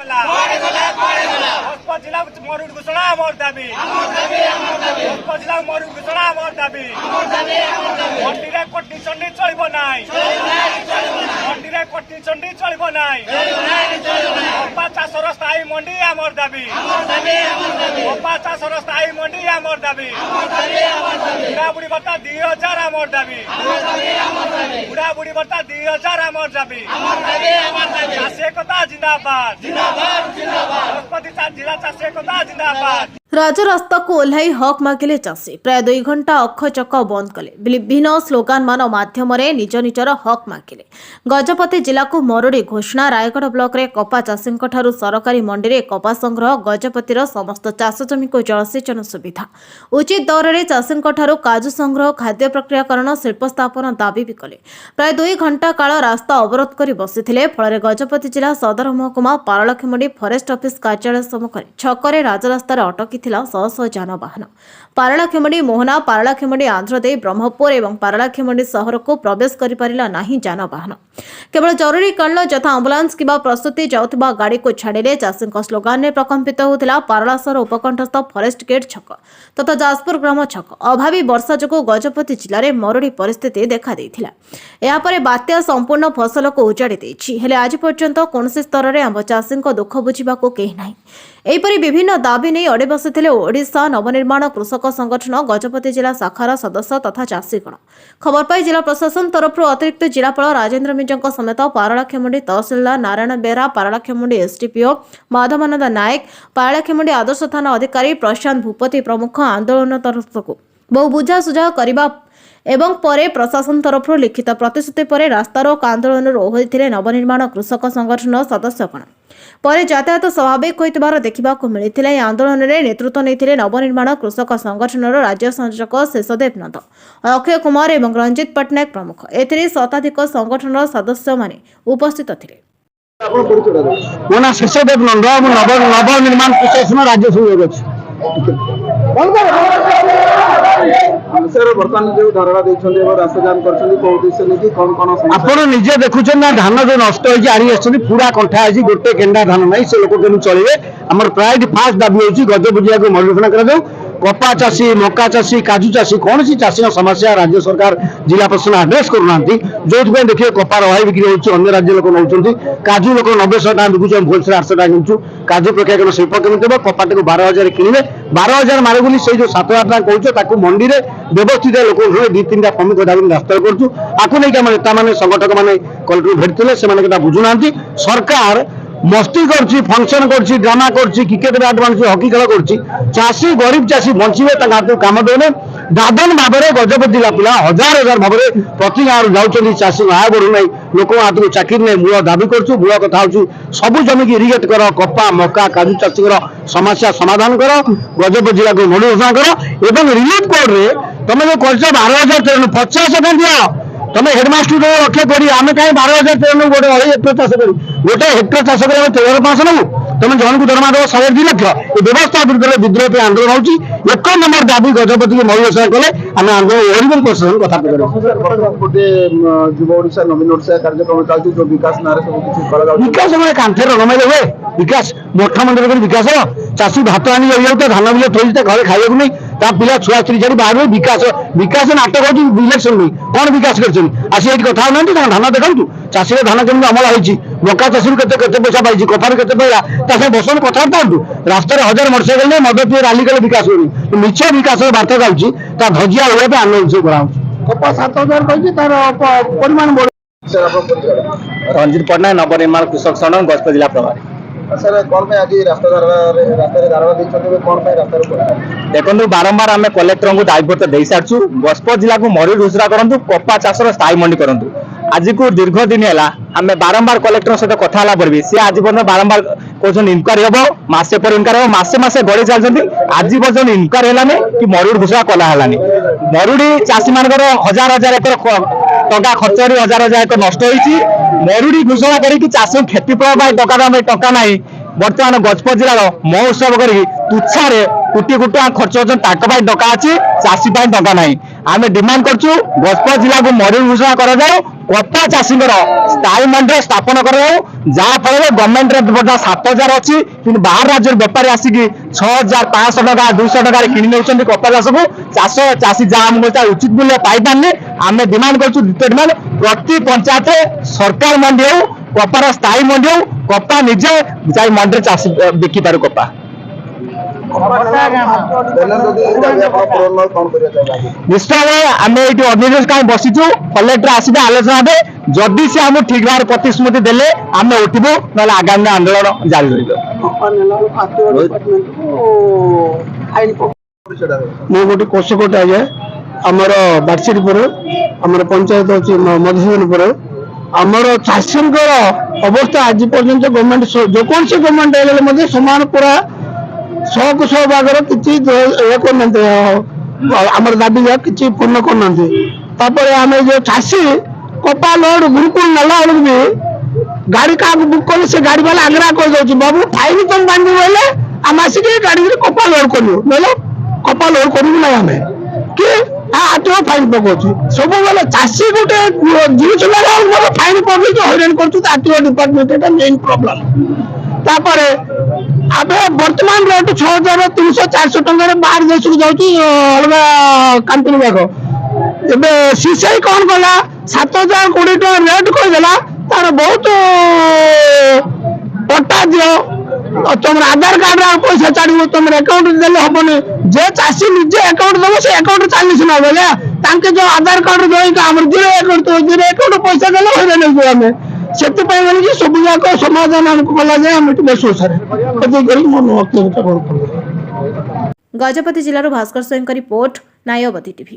बसपा जिला मरुड़ घोषणा आमर दाबी बसपा जिला मरुड़ घोषणा आमर दाबी मंडी रे कटनी चंडी चलिबो नाई मंडी रे कटनी चंडी चलिबो नाई कपा चाषर स्थायी मंडी आमर दाबी कपा चाषर स्थायी मंडी आमर दाबी बुढ़ा बुढ़ी भत्ता 2000 आमर दाबी बुढ़ा बुढ़ी भत्ता 2000 आमर दाबी चाषी एकता जिंदाबाद बृहस्पति जिला चाषी एकता जिंदाबाद। राजरास्ता को ओह्लाई हक मागिले चाषी प्राय 2 घंटा अक्षचक बंद कले विभिन्न स्लोगान मान माध्यम निज निजर हक मागिले। गजपति जिला को मरुड़ी घोषणा रायगढ़ ब्लॉक रे कपा चाषी सरकारी मंडी रे कपा संग्रह गजपतिर समस्त चाष जमी को जलसेचन सुविधा उचित दर रे चाषी काजू संग्रह खाद्य प्रक्रियाकरण शिल्प स्थापन दाबी भी कले। प्राय 2 घंटा काल रास्ता अवरोध कर बसिथिले फल गजपति जिला सदर महकुमा पारलाखेमुंडी फरेस्ट ऑफिस कार्यालय सम्मुख छकरे राजरास्ता अटकी शह शह जानवाहन पारलाखेमुंडी मोहना पारलाखेमुंडी आंध्रदेव ब्रह्मपुर और पारलाखेमुंडी सहर को प्रवेश कर जानवाहन केवल जरूरीकालीन यथा आंबुलांस किंवा प्रस्तुति जाउथिबा गाड़ी को छाड़े चाषी स्लोगान में प्रकंपित होता पारलासर उपकंठस्थ फरेस्ट गेट छक तथा जाजपुर ग्राम छक अभावी वर्षा जो गजपति जिले में मरुड़ी परिस्थिति देखा यापर बात्या संपूर्ण फसल को उजाड़ी देछि हेले आज पर्यंत कौन स्तर में आम चाषी दुख बुझा कहीं ना एहिपरि विभिन्न दाबी नहीं अड़े बसिथिले ओडिशा नवनिर्माण कृषक संगठन गजपति जिला शाखार सदस्य तथा चाषीगण। खबर पाई जिला प्रशासन तरफ अतिरिक्त जिलापाल राजेन्द्र मिंजक समेत पारलाखेमुंडी तहसीलदार नारायण बेरा पारलाखेमुंडी एसडीपीओ माधवानंद नायक पारलाखेमुंडी आदर्श थाना अधिकारी प्रशांत भूपति प्रमुख आंदोलन तरफ को बहु बुझासुझा करने एवं परे प्रशासन तरफ लिखित प्रतिश्रुति पर रास्तारोक आंदोलन ओह्लैथिले नवनिर्माण कृषक संगठन सदस्यगण पर यातायात स्वाभाविक होइतिबार देखिबाकु मिलिथिले। आंदोलन में नेतृत्व नहीं नवनिर्माण कृषक संगठन राज्य संयोजक शेषदेव नंद अक्षय कुमार और रंजित पट्टनायक प्रमुख एथिरे शताधिक संगठन सदस्य माने उपस्थित थिले। मो ना शेषदेव नंद नवनिर्माण कृषक राज्य संयोजक बर्तमान जो धारणा रास्ता जाम कर निजे देखुं ना धान जो नष्ट होगी पूरा कंठा है गोटे केंडा धान ना से लोक केमी चलिए आम प्राय फास्ट दाबी होगी गजपतिया को मरुघोषणा कर कपा चाषी मका चाषी काजू चाषी कौन सी चाषी समस्या राज्य सरकार जिला प्रशासन आड्रेस करूना जो देखिए कपार अभाव बिक्री होती अन्य राज्य लोक नौ काजू लोक 900 टाँग बिकुच होलसेल 800 टाँग किनुचु काजू प्रक्रियाकरण शिल्प केमी देव कपाट को 12,000 किणवे 12,000 मारे बोली से जो 7,000 टाँग कहूँ मंडी में व्यवस्थित लोक 2-3टा प्रमुख दाबी रास्ता करूँ आपको नहीं नेता मैंने संगठक मैंने कलेक्टर भेटते से बुझुना सरकार मस्ती करछि फंक्शन करछि ड्रामा करछि क्रिकेट बैट बांधुछि हॉकी खेल करछि चाषी गरीब चाषी बंचिबे ताको काम देने दादन भाव में गजपति जिला पिला हजार हजार भाव में प्रति गाँव जाऊँच चाषी आय बढ़ू ना लोक हाथ को चाकरी नहीं मूल दाबी करूँ मूल कथा हूँ सबू जमी की इरिगेट कर कपा मका काजू चाषी समस्या समाधान कर गजपति जिला को मरुघोषणा कर एवं रिलीफ कोड रे तुम जो कर 12,000 50 दिया तुम हेडमास्टर लक्ष्य करी आम कहीं 12,000 गोटे 2 हेक्टर चाष कर गोटे हेक्टर चाष कर 13,500 नबू तुम जन को दरमा दो 2.5 लाख व्यवस्था विरुद्ध विद्रोह पे आंदोलन होगी 1 नंबर दाबी गजपति को मरुघोषणा कले आम आंदोलन ओरिजिनल प्रशासन कथा गोटे युव ओडिशा नवीन ओडिशा कार्यक्रम चलती जो विकास ना विकास मैंने कांथे रनमेले हुए विकास मठ मंदिर विकास चाषी भात आनी जाता धान बिल थोड़ी घर खाइबा नहीं पिला छुआ स्त्री छाड़ी बाहर विकास विकास नाटक हो इलेक्शन नहीं कौन विकास कर आसी कथा ना धान देखु चाषी धान केमी अमल होती मका चाषी के पैसा पाई कपार के पाइला बसन कथबार्ता हूँ रास्तार 1000 मोटरसाइकेल नहीं मद पी राली कले विकास हो मिछ विकास बार्ता जाऊँगी धजिया हुए आंदोलन सब कराऊँ कपा 7,000 तार परिमाण रंजित पट्टनायक नवनिर्माण कृषक संगठन गजपति जिला प्रभारी सर कौन आज रास्ता धारणा देखो बारंबार आम कलेक्टर को दायित्व दे सारी गजपति जिला को मरुड़ी घोषणा करूँ कपा चाषर स्थायी मंडी करूँ आज को दीर्घ दिन है आम बारंबार कलेक्टर सहित कथा पर भी सी आज पर्यटन बारंबार कहते इनक्वारी हम मसे पर इनक्वारी हम मसे गड़ी चलते आज पर्यटन इनक्वारी है कि मरुड़ी घोषणा कलानी मरुड़ी चाषी मान 1,000 एकर टंका खर्च 1,000 एकर नष्ट होती मरुड़ी घोषणा करी चाषी क्षतिपूरण टंका ना বর্তমান গজপতি জেলার মহোৎসব করি তুচ্ছারে কোটি কোটি টাকা খরচ হচ্ছেন তাক ডকা আছে চাষী ডকা নাই আমি ডিমান্ড করছু গজপতি জেলাকে মরুভূমি ঘোষণা করা যাও কপা চাষীଙ୍କର স্থায়ী মন্ডি স্থাপন করা যাও যা ফলে গভর্নমেন্ট রে 7,000 ଅଛି কিন্তু ବାହାର ରାଜ୍ୟର ବେପାରୀ ଆସିକି 6,500 ଟଙ୍କା 200 ଟଙ୍କାରେ କିଣି ନେଉଛନ୍ତି କପା ଚାଷକୁ ଚାଷୀ ଯାହା ଆମକୁ ତା ଉଚିତ ମୂଲ୍ୟ ପାଇପାରୁନି ଆମେ ଡିମାଣ୍ଡ କରୁଛୁ ଦ୍ୱିତୀୟ ଡିମାଣ୍ଡ ପ୍ରତି ପଞ୍ଚାୟତରେ ସରକାର ମଣ୍ଡି ହଉ କପାର ସ୍ଥାୟୀ ମଣ୍ଡି ହଉ କପା ନିଜେ ଯାଇ ମଣ୍ଡିରେ ଚାଷୀ ବିକି ପାରୁ କପା ନିଶ୍ଚୟ ଭାବେ ଆମେ ଏଇଠି ଅନିର୍ଦ୍ଦିଷ୍ଟ କାହିଁ ବସିଛୁ କଲେକ୍ଟର ଆସିବେ ଆଲୋଚନା ହେବେ ଯଦି ସେ ଆମକୁ ଠିକ ଭାବରେ ପ୍ରତିଶ୍ରୁତି ଦେଲେ ଆମେ ଉଠିବୁ ନହେଲେ ଆଗାମୀ ଆନ୍ଦୋଳନ ଜାରି ରହିବ ମୁଁ ଗୋଟେ କୋଷକୋଟ ଆଜ୍ଞା ଆମର ବାର୍ଷିକପୁର ଆମର ପଞ୍ଚାୟତ ଅଛି ମଧୁସୂଦନପୁର ଆମର ଚାଷୀଙ୍କର ଅବସ୍ଥା ଆଜି ପର୍ଯ୍ୟନ୍ତ ଗଭର୍ଣ୍ଣମେଣ୍ଟ ଯେକୌଣସି ଗଭର୍ଣ୍ଣମେଣ୍ଟ ହେଇଗଲେ ମଧ୍ୟ ସମାନ ପୁରା 100% ଭାଗର କିଛି ଇଏ କରୁନାହାନ୍ତି ଆମର ଦାବି ଯାହା କିଛି ପୂର୍ଣ୍ଣ କରୁନାହାନ୍ତି ତାପରେ ଆମେ ଯୋଉ ଚାଷୀ କପା ଲୋଡ ଗୁରୁକୁଳ ନେଲା ବେଳକୁ ବି ଗାଡି କାହାକୁ ବୁକ୍ କଲେ ସେ ଗାଡି ବାଲା ଆଗ୍ରହ କରିଦଉଛି ବାବୁ ଫାଇନ ତମେ ବାନ୍ଧିବୁ ବୋଇଲେ ଆମେ ଆସିକି ଗାଡିରେ କପା ଲୋଡ କରିବୁ ନହେଲେ କପା ଲୋଡ କରିବୁ ନାହିଁ ଆମେ କି ଆଟିଓ ଫାଇନ ପକଉଛି ସବୁବେଳେ ଚାଷୀ ଗୋଟେ ଜିନିଷ ଲଗାଉ ଫାଇନ ପକେଇକି ହଇରାଣ କରୁଛୁ ଆଟିଓ ଡିପାର୍ଟମେଣ୍ଟ ଏଟା ମେନ୍ ପ୍ରୋବ୍ଲେମ ତାପରେ ଆମେ ବର୍ତ୍ତମାନ ରେଟ୍ 6,300 400 ଟଙ୍କାରେ ବାହାର ଦେଶକୁ ଯାଉଛି ଅଲଗା କାମ୍ପାନୀ ଯାକ ଏବେ ସିସିଆଇ କଣ କଲା 7,020 ଟଙ୍କା ରେଟ୍ କହିଦେଲା ତାର ବହୁତ ପଟ୍ଟା ଦିଅ ତମର ଆଧାର କାର୍ଡରେ ପଇସା ଛାଡ଼ିବ ତମର ଆକାଉଣ୍ଟ ଦେଲେ ହବନି ଯେ ଚାଷୀ ନିଜେ ଆକାଉଣ୍ଟ ଦେବ ସେ ଆକାଉଣ୍ଟ ଚାଲିଛି ନା ବୋଲେ ତାଙ୍କେ ଯୋଉ ଆଧାର କାର୍ଡ ଦେଇକି ଆମର ଜିରୋ ଆକାଉଣ୍ଟ ପଇସା ଦେଲେ ହଇରାଣ ହେଇଯିବ ଆମେ ସେଥିପାଇଁ ବୋଲିକି ସବୁ ଯାକ ସମାଧାନ ଆମକୁ କଲା ଯାଏ ଆମେ ଏଠି ବସୁ ସାର୍ ଏତିକି ମୋ ବକ୍ତବ୍ୟ ଗଜପତି ଜିଲ୍ଲାରୁ ଭାସ୍କର ସ୍ୱୟଂଙ୍କ ରିପୋର୍ଟ ନ୍ୟାୟବତୀ ଟିଭି।